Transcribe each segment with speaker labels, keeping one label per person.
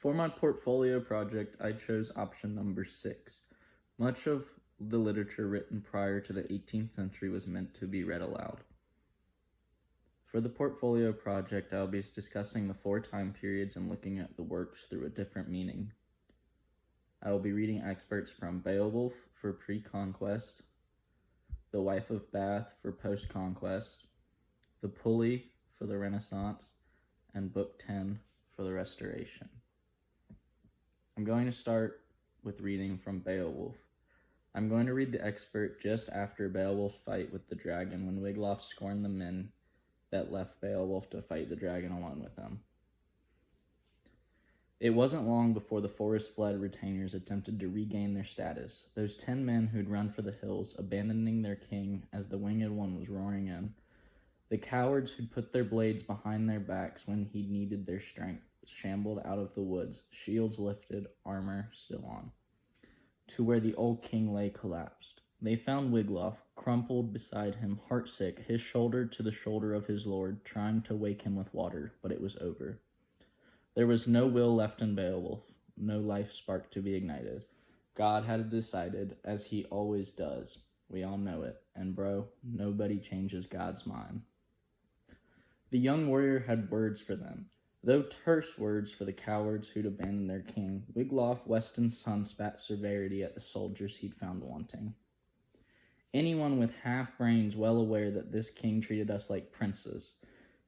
Speaker 1: For my portfolio project, I chose option number 6. Much of the literature written prior to the 18th century was meant to be read aloud. For the portfolio project, I will be discussing the 4 time periods and looking at the works through a different meaning. I will be reading excerpts from Beowulf for pre-conquest, The Wife of Bath for post-conquest, The Pulley for the Renaissance, and Book 10 for the Restoration. I'm going to start with reading from Beowulf. I'm going to read the excerpt just after Beowulf's fight with the dragon, when Wiglaf scorned the men that left Beowulf to fight the dragon alone with him. It wasn't long before the forest-fled retainers attempted to regain their status, those 10 men who'd run for the hills, abandoning their king as the winged one was roaring in. The cowards who'd put their blades behind their backs when he needed their strength shambled out of the woods, shields lifted, armor still on, to where the old king lay collapsed. They found Wiglaf, crumpled beside him, heartsick, his shoulder to the shoulder of his lord, trying to wake him with water, but it was over. There was no will left in Beowulf, no life spark to be ignited. God had decided, as he always does. We all know it, and bro, nobody changes God's mind. The young warrior had words for them, though terse words for the cowards who'd abandoned their king. Wiglaf, Weston's son, spat severity at the soldiers he'd found wanting. Anyone with half brains well aware that this king treated us like princes,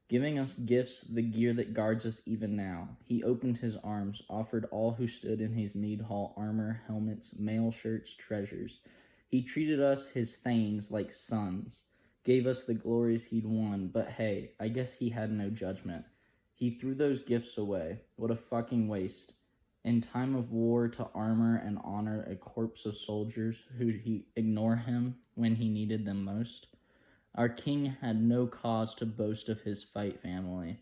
Speaker 1: giving us gifts, the gear that guards us even now. He opened his arms, offered all who stood in his mead hall armor, helmets, mail shirts, treasures. He treated us, his thanes, like sons, gave us the glories he'd won, but hey, I guess he had no judgment. He threw those gifts away. What a fucking waste. In time of war, to armor and honor a corpse of soldiers who'd ignore him when he needed them most. Our king had no cause to boast of his fight family.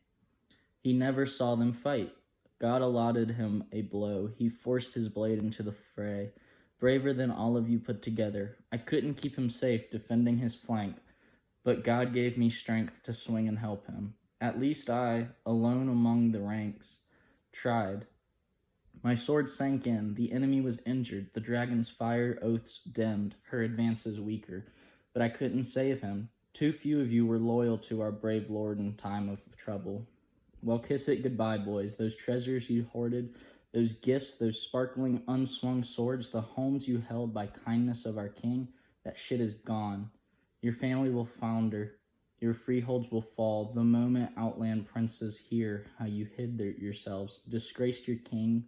Speaker 1: He never saw them fight. God allotted him a blow. He forced his blade into the fray, braver than all of you put together. I couldn't keep him safe, defending his flank, but God gave me strength to swing and help him. At least I, alone among the ranks, tried. My sword sank in. The enemy was injured. The dragon's fire oaths dimmed, her advances weaker. But I couldn't save him. Too few of you were loyal to our brave lord in time of trouble. Well, kiss it goodbye, boys. Those treasures you hoarded, those gifts, those sparkling unswung swords, the homes you held by kindness of our king, that shit is gone. Your family will founder. Your freeholds will fall the moment outland princes hear how you hid yourselves, disgraced your king,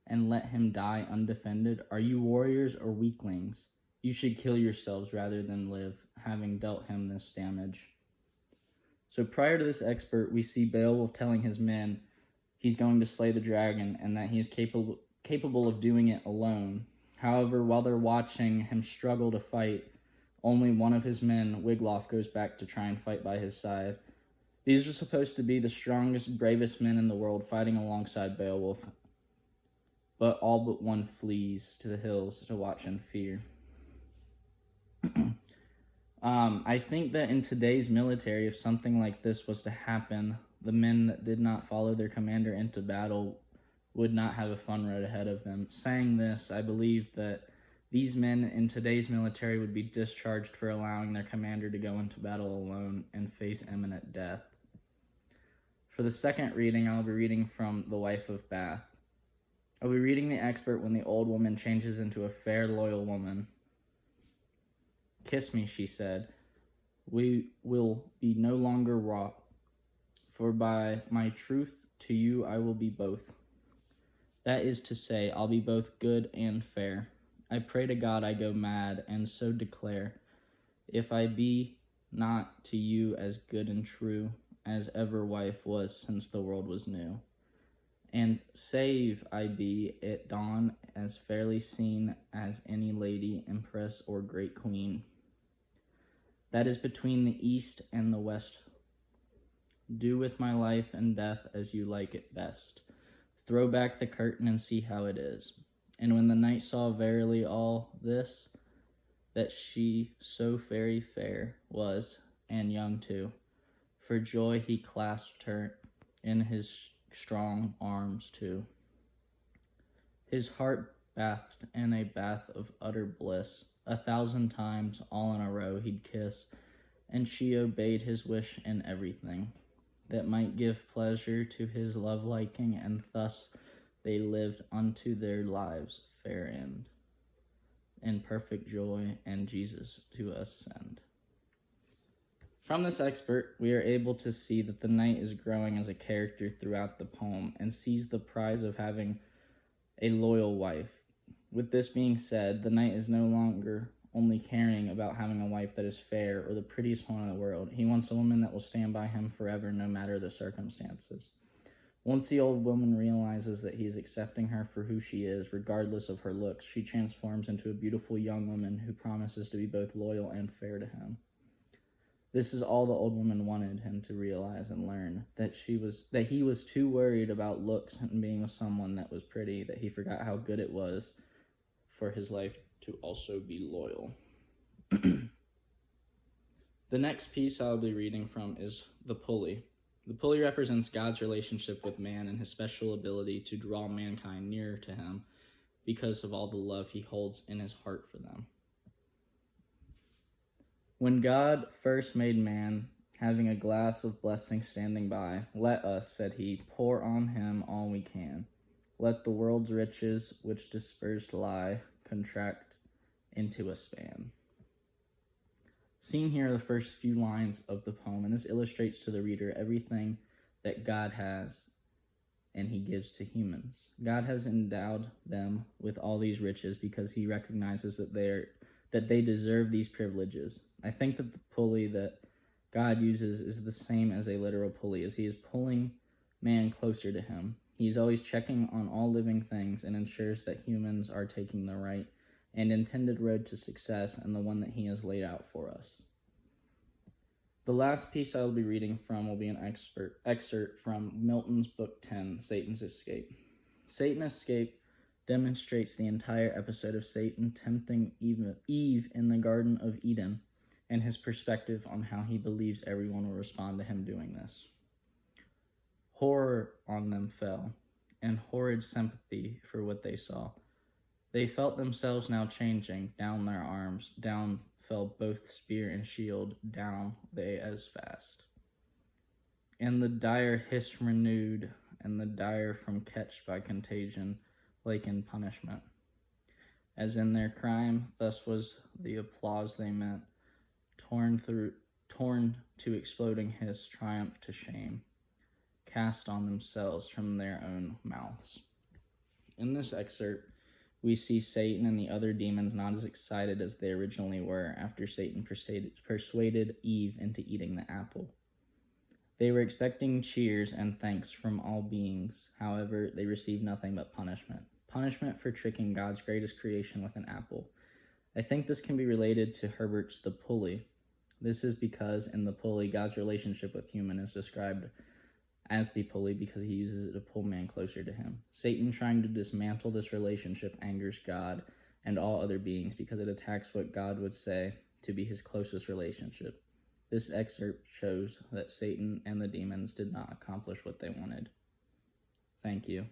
Speaker 1: and let him die undefended. Are you warriors or weaklings? You should kill yourselves rather than live, having dealt him this damage. So prior to this expert, we see Beowulf telling his men he's going to slay the dragon and that he is capable of doing it alone. However, while they're watching him struggle to fight, only one of his men, Wiglaf, goes back to try and fight by his side. These are supposed to be the strongest, bravest men in the world fighting alongside Beowulf, but all but one flees to the hills to watch in fear. I think that in today's military, if something like this was to happen, the men that did not follow their commander into battle would not have a fun road ahead of them. Saying this, I believe that these men in today's military would be discharged for allowing their commander to go into battle alone and face imminent death. For the second reading, I'll be reading from The Wife of Bath. I'll be reading the expert when the old woman changes into a fair, loyal woman. Kiss me, she said. We will be no longer wrought, for by my truth to you I will be both. That is to say, I'll be both good and fair. I pray to God I go mad, and so declare, if I be not to you as good and true as ever wife was since the world was new, and save I be at dawn as fairly seen as any lady, empress, or great queen. That is between the east and the west. Do with my life and death as you like it best. Throw back the curtain and see how it is. And when the knight saw verily all this, that she so very fair was, and young too, for joy he clasped her in his strong arms too. His heart bathed in a bath of utter bliss. 1,000 times, all in a row, he'd kiss, and she obeyed his wish in everything that might give pleasure to his love liking, and thus they lived unto their lives' fair end, in perfect joy, and Jesus to ascend. From this excerpt, we are able to see that the knight is growing as a character throughout the poem and sees the prize of having a loyal wife. With this being said, the knight is no longer only caring about having a wife that is fair or the prettiest one in the world. He wants a woman that will stand by him forever, no matter the circumstances. Once the old woman realizes that he is accepting her for who she is, regardless of her looks, she transforms into a beautiful young woman who promises to be both loyal and fair to him. This is all the old woman wanted him to realize and learn, that he was too worried about looks and being with someone that was pretty that he forgot how good it was for his life to also be loyal. The next piece I'll be reading from is the pulley. The pulley represents God's relationship with man and his special ability to draw mankind nearer to him because of all the love he holds in his heart for them. When God first made man, having a glass of blessing standing by, let us, said he, pour on him all we can. Let the world's riches, which dispersed lie, contract into a span. Seen here are the first few lines of the poem, and this illustrates to the reader everything that God has and he gives to humans. God has endowed them with all these riches because he recognizes that they deserve these privileges. I think that the pulley that God uses is the same as a literal pulley, as he is pulling man closer to him. He's always checking on all living things and ensures that humans are taking the right and intended road to success and the one that he has laid out for us. The last piece I will be reading from will be an excerpt from Milton's Book 10, Satan's Escape. Satan's Escape demonstrates the entire episode of Satan tempting Eve in the Garden of Eden and his perspective on how he believes everyone will respond to him doing this. Horror on them fell, and horrid sympathy for what they saw. They felt themselves now changing. Down their arms, down fell both spear and shield, down they as fast. And the dire hiss renewed, and the dire from catch by contagion, like in punishment. As in their crime, thus was the applause they meant, torn to exploding hiss, triumph to shame, cast on themselves from their own mouths. In this excerpt, we see Satan and the other demons not as excited as they originally were after Satan persuaded Eve into eating the apple. They were expecting cheers and thanks from all beings. However, they received nothing but punishment. Punishment for tricking God's greatest creation with an apple. I think this can be related to Herbert's The Pulley. This is because in The Pulley, God's relationship with human is described as the pulley because he uses it to pull man closer to him. Satan trying to dismantle this relationship angers God and all other beings because it attacks what God would say to be his closest relationship. This excerpt shows that Satan and the demons did not accomplish what they wanted. Thank you.